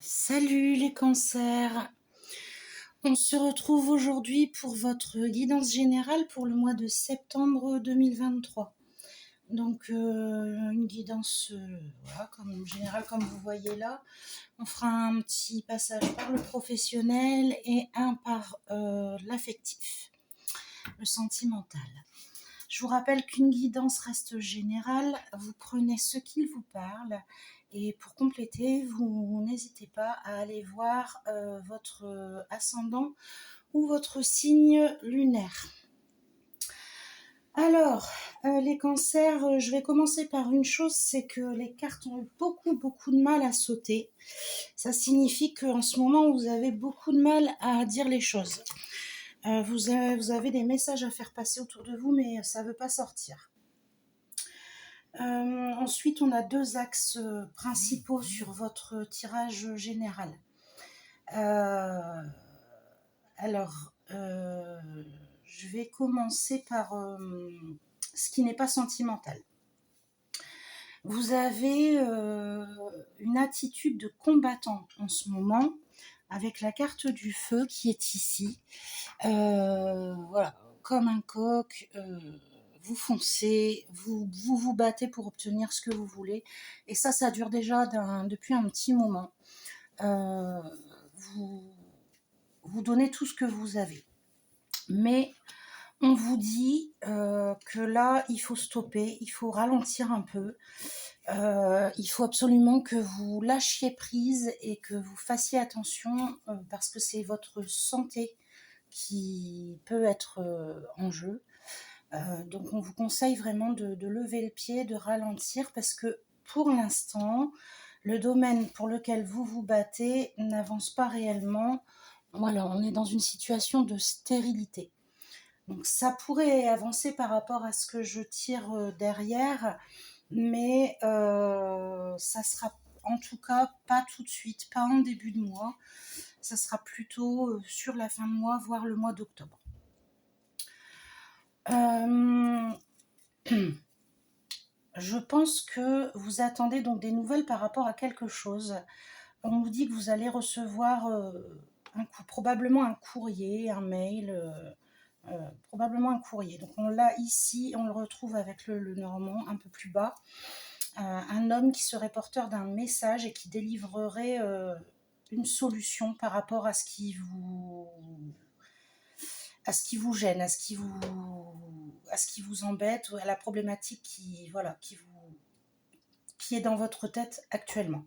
Salut les cancers, on se retrouve aujourd'hui pour votre guidance générale pour le mois de septembre 2023. Donc une guidance voilà, comme générale comme vous voyez là. On fera un petit passage par le professionnel et un par l'affectif, le sentimental. Je vous rappelle qu'une guidance reste générale, vous prenez ce qu'il vous parle et pour compléter, vous n'hésitez pas à aller voir votre ascendant ou votre signe lunaire. Alors, les cancers, je vais commencer par une chose, c'est que les cartes ont eu beaucoup de mal à sauter. Ça signifie qu'en ce moment, vous avez beaucoup de mal à dire les choses. Vous avez des messages à faire passer autour de vous, mais ça ne veut pas sortir. Ensuite, on a deux axes principaux sur votre tirage général. Je vais commencer par ce qui n'est pas sentimental. Vous avez une attitude de combattant en ce moment, avec la carte du feu qui est ici. Voilà, comme un coq, vous foncez, vous battez pour obtenir ce que vous voulez. Et ça dure déjà depuis un petit moment. Vous donnez tout ce que vous avez. Mais on vous dit que là, il faut stopper, il faut ralentir un peu. Il faut absolument que vous lâchiez prise et que vous fassiez attention parce que c'est votre santé qui peut être en jeu. Donc on vous conseille vraiment de lever le pied, de ralentir parce que pour l'instant, le domaine pour lequel vous vous battez n'avance pas réellement. Voilà, on est dans une situation de stérilité. Donc ça pourrait avancer par rapport à ce que je tire derrière, mais ça sera en tout cas pas tout de suite, pas en début de mois. Ça sera plutôt sur la fin de mois, voire le mois d'octobre. Je pense que vous attendez donc des nouvelles par rapport à quelque chose. On vous dit que vous allez recevoir probablement un courrier, un mail, probablement un courrier. Donc on l'a ici, on le retrouve avec le normand un peu plus bas. Un homme qui serait porteur d'un message et qui délivrerait une solution par rapport à ce qui vous gêne, à ce qui vous embête, ou à la problématique qui est dans votre tête actuellement.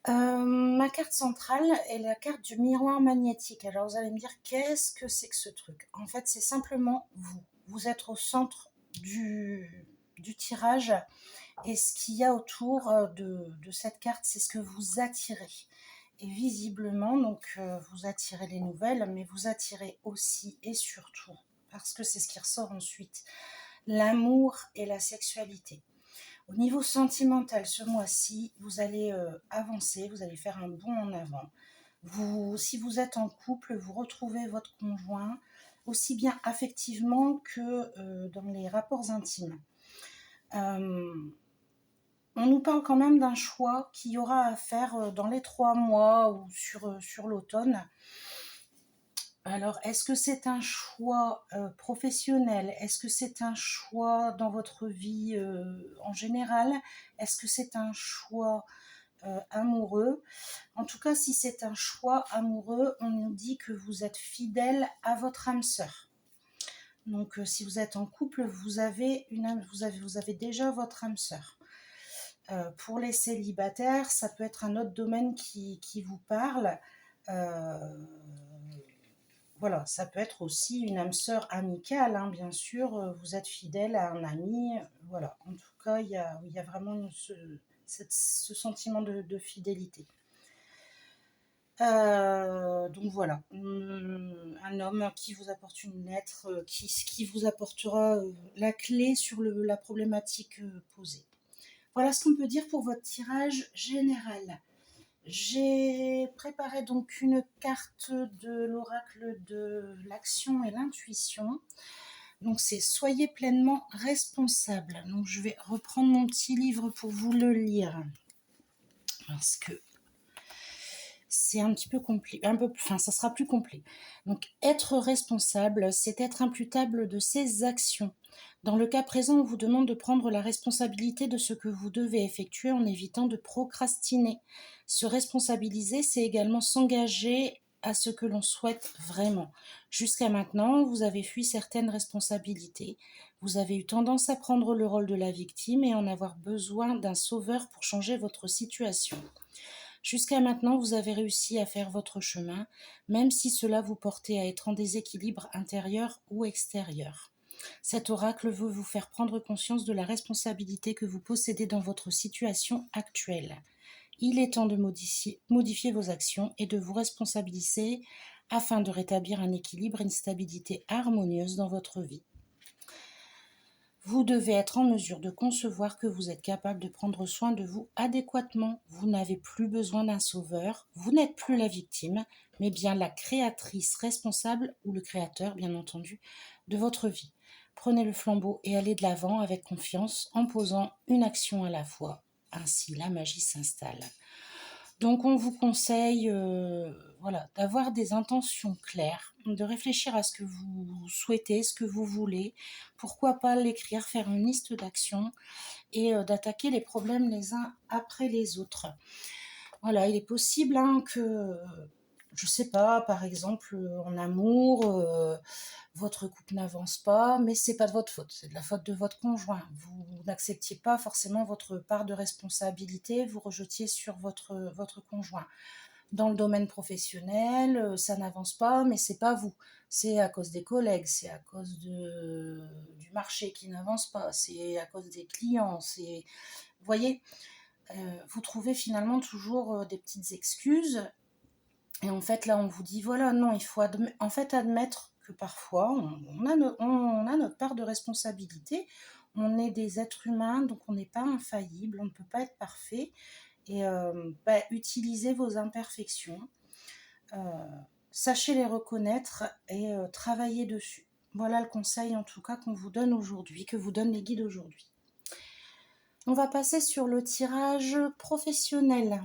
Ma carte centrale est la carte du miroir magnétique. Alors vous allez me dire, qu'est-ce que c'est que ce truc? En fait, c'est simplement vous. Vous êtes au centre du tirage et ce qu'il y a autour de cette carte, c'est ce que vous attirez. Et visiblement, donc vous attirez les nouvelles, mais vous attirez aussi et surtout, parce que c'est ce qui ressort ensuite, l'amour et la sexualité. Au niveau sentimental, ce mois-ci, vous allez avancer, vous allez faire un bond en avant. Si vous êtes en couple, vous retrouvez votre conjoint, aussi bien affectivement que dans les rapports intimes. On nous parle quand même d'un choix qu'il y aura à faire dans les 3 mois ou sur l'automne. Alors, est-ce que c'est un choix professionnel? Est-ce que c'est un choix dans votre vie en général? Est-ce que c'est un choix amoureux? En tout cas, si c'est un choix amoureux, on nous dit que vous êtes fidèle à votre âme sœur. Donc, si vous êtes en couple, vous avez déjà votre âme sœur. Pour les célibataires, ça peut être un autre domaine qui vous parle. Voilà, ça peut être aussi une âme sœur amicale, hein, bien sûr. Vous êtes fidèle à un ami. Voilà, en tout cas, il y a vraiment ce sentiment de fidélité. Donc voilà, un homme qui vous apporte une lettre, qui vous apportera la clé sur la problématique posée. Voilà ce qu'on peut dire pour votre tirage général. J'ai préparé donc une carte de l'oracle de l'action et l'intuition. Donc c'est soyez pleinement responsable. Donc je vais reprendre mon petit livre pour vous le lire. Parce que c'est un petit peu complet, enfin, ça sera plus complet. Donc, être responsable, c'est être imputable de ses actions. Dans le cas présent, on vous demande de prendre la responsabilité de ce que vous devez effectuer en évitant de procrastiner. Se responsabiliser, c'est également s'engager à ce que l'on souhaite vraiment. Jusqu'à maintenant, vous avez fui certaines responsabilités. Vous avez eu tendance à prendre le rôle de la victime et en avoir besoin d'un sauveur pour changer votre situation. Jusqu'à maintenant, vous avez réussi à faire votre chemin, même si cela vous portait à être en déséquilibre intérieur ou extérieur. Cet oracle veut vous faire prendre conscience de la responsabilité que vous possédez dans votre situation actuelle. Il est temps de modifier vos actions et de vous responsabiliser afin de rétablir un équilibre et une stabilité harmonieuse dans votre vie. Vous devez être en mesure de concevoir que vous êtes capable de prendre soin de vous adéquatement. Vous n'avez plus besoin d'un sauveur, vous n'êtes plus la victime, mais bien la créatrice responsable, ou le créateur bien entendu, de votre vie. Prenez le flambeau et allez de l'avant avec confiance en posant une action à la fois. Ainsi la magie s'installe. Donc on vous conseille d'avoir des intentions claires, de réfléchir à ce que vous souhaitez, ce que vous voulez, pourquoi pas l'écrire, faire une liste d'actions et d'attaquer les problèmes les uns après les autres. Voilà, il est possible que, je sais pas, par exemple, en amour, votre couple n'avance pas, mais c'est pas de votre faute, c'est de la faute de votre conjoint. Vous n'acceptiez pas forcément votre part de responsabilité, vous rejetiez sur votre conjoint. Dans le domaine professionnel, ça n'avance pas, mais c'est pas vous. C'est à cause des collègues, c'est à cause du marché qui n'avance pas, c'est à cause des clients, vous voyez, vous trouvez finalement toujours des petites excuses. Et en fait, là, on vous dit, voilà, non, il faut admettre que parfois, on a notre part de responsabilité. On est des êtres humains, donc on n'est pas infaillible, on ne peut pas être parfait. Et utilisez vos imperfections. Sachez les reconnaître et travailler dessus. Voilà le conseil, en tout cas, qu'on vous donne aujourd'hui, que vous donnent les guides aujourd'hui. On va passer sur le tirage professionnel.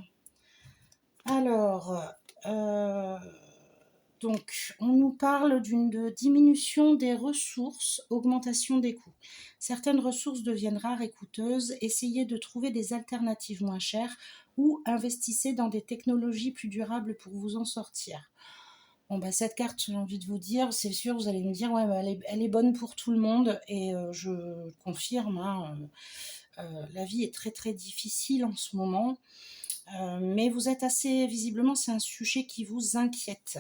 Alors, donc, on nous parle de diminution des ressources, augmentation des coûts. Certaines ressources deviennent rares et coûteuses. Essayez de trouver des alternatives moins chères ou investissez dans des technologies plus durables pour vous en sortir. Bon, cette carte, j'ai envie de vous dire, c'est sûr, vous allez me dire, ouais, elle est bonne pour tout le monde, et je confirme, la vie est très très difficile en ce moment, mais vous êtes visiblement, c'est un sujet qui vous inquiète.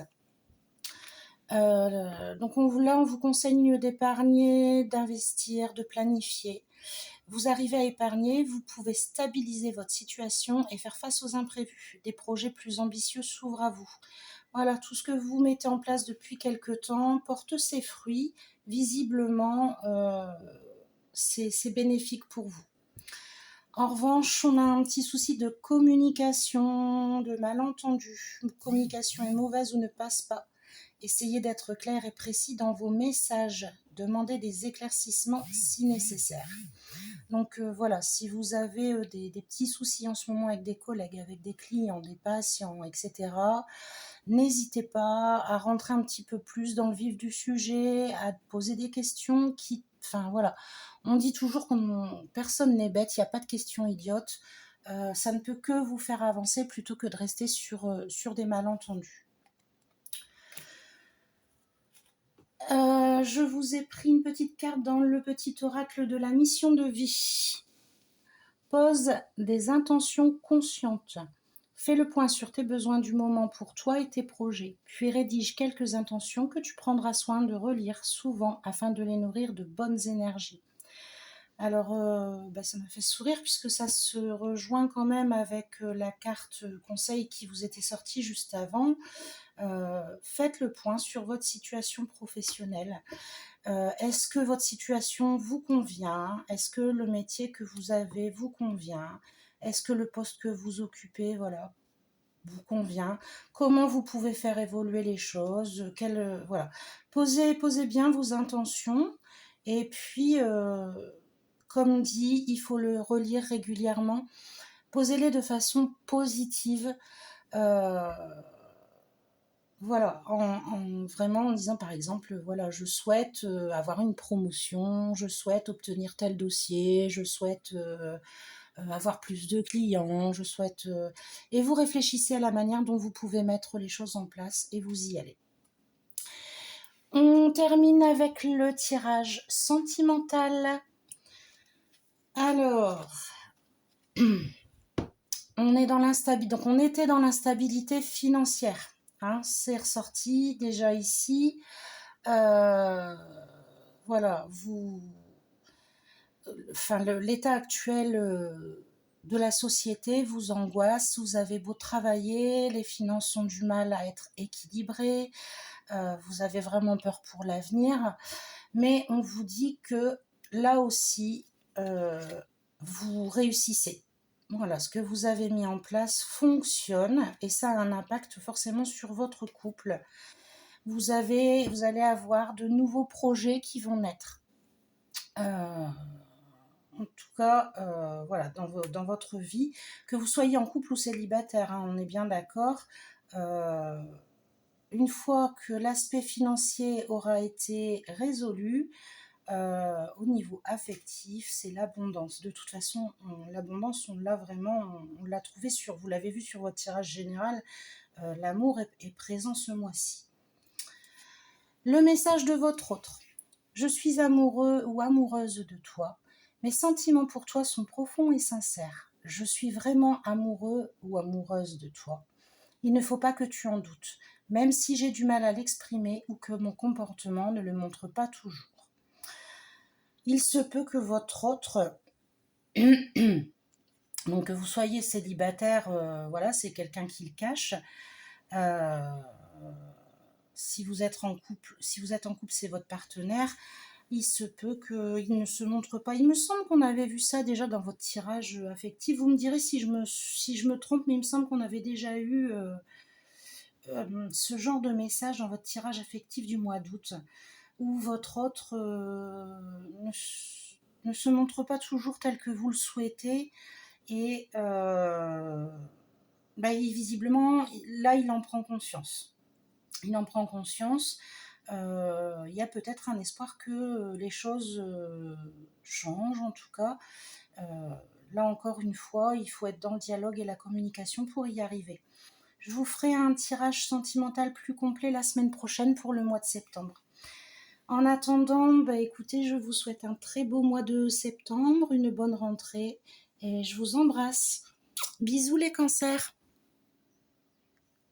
Donc là, on vous conseille d'épargner, d'investir, de planifier. Vous arrivez à épargner, vous pouvez stabiliser votre situation et faire face aux imprévus. Des projets plus ambitieux s'ouvrent à vous. Voilà, tout ce que vous mettez en place depuis quelque temps porte ses fruits. Visiblement, c'est bénéfique pour vous. En revanche, on a un petit souci de communication, de malentendu. Une communication est mauvaise ou ne passe pas. Essayez d'être clair et précis dans vos messages. Demandez des éclaircissements si nécessaire. Donc voilà, si vous avez des petits soucis en ce moment avec des collègues, avec des clients, des patients, etc., n'hésitez pas à rentrer un petit peu plus dans le vif du sujet, à poser des questions enfin voilà, on dit toujours que personne n'est bête, il n'y a pas de questions idiotes. Ça ne peut que vous faire avancer plutôt que de rester sur des malentendus. Je vous ai pris une petite carte dans le petit oracle de la mission de vie. Pose des intentions conscientes. Fais le point sur tes besoins du moment pour toi et tes projets, puis rédige quelques intentions que tu prendras soin de relire souvent afin de les nourrir de bonnes énergies. Alors, ça m'a fait sourire puisque ça se rejoint quand même avec la carte conseil qui vous était sortie juste avant. Faites le point sur votre situation professionnelle. Est-ce que votre situation vous convient? Est-ce que le métier que vous avez vous convient? Est-ce que le poste que vous occupez, vous convient? Comment vous pouvez faire évoluer les choses? Posez bien vos intentions et puis, comme dit, il faut le relire régulièrement. Posez-les de façon positive. Voilà, vraiment en disant par exemple, voilà, je souhaite avoir une promotion, je souhaite obtenir tel dossier, je souhaite avoir plus de clients, je souhaite... Et vous réfléchissez à la manière dont vous pouvez mettre les choses en place et vous y allez. On termine avec le tirage sentimental. Alors, on est dans l'instabilité, donc on était dans l'instabilité financière. Hein, c'est ressorti déjà ici. Voilà, l'état actuel de la société vous angoisse. Vous avez beau travailler, les finances ont du mal à être équilibrées. Vous avez vraiment peur pour l'avenir, mais on vous dit que là aussi, vous réussissez. Voilà, ce que vous avez mis en place fonctionne et ça a un impact forcément sur votre couple. Vous allez avoir de nouveaux projets qui vont naître. En tout cas, voilà, dans votre vie, que vous soyez en couple ou célibataire, hein, on est bien d'accord. Une fois que l'aspect financier aura été résolu, au niveau affectif, c'est l'abondance. De toute façon, l'abondance, on l'a vraiment, on l'a trouvé vous l'avez vu sur votre tirage général, l'amour est présent ce mois-ci. Le message de votre autre. Je suis amoureux ou amoureuse de toi. Mes sentiments pour toi sont profonds et sincères. Je suis vraiment amoureux ou amoureuse de toi. Il ne faut pas que tu en doutes, même si j'ai du mal à l'exprimer ou que mon comportement ne le montre pas toujours. Il se peut que votre autre, donc que vous soyez célibataire, voilà, c'est quelqu'un qui le cache. Si vous êtes en couple, c'est votre partenaire. Il se peut qu'il ne se montre pas. Il me semble qu'on avait vu ça déjà dans votre tirage affectif. Vous me direz si je me trompe, mais il me semble qu'on avait déjà eu ce genre de message dans votre tirage affectif du mois d'août, où votre autre ne se montre pas toujours tel que vous le souhaitez. Et visiblement, là, il en prend conscience. Il en prend conscience. Il y a peut-être un espoir que les choses changent, en tout cas. Là, encore une fois, il faut être dans le dialogue et la communication pour y arriver. Je vous ferai un tirage sentimental plus complet la semaine prochaine pour le mois de septembre. En attendant, écoutez, je vous souhaite un très beau mois de septembre, une bonne rentrée et je vous embrasse. Bisous les cancers.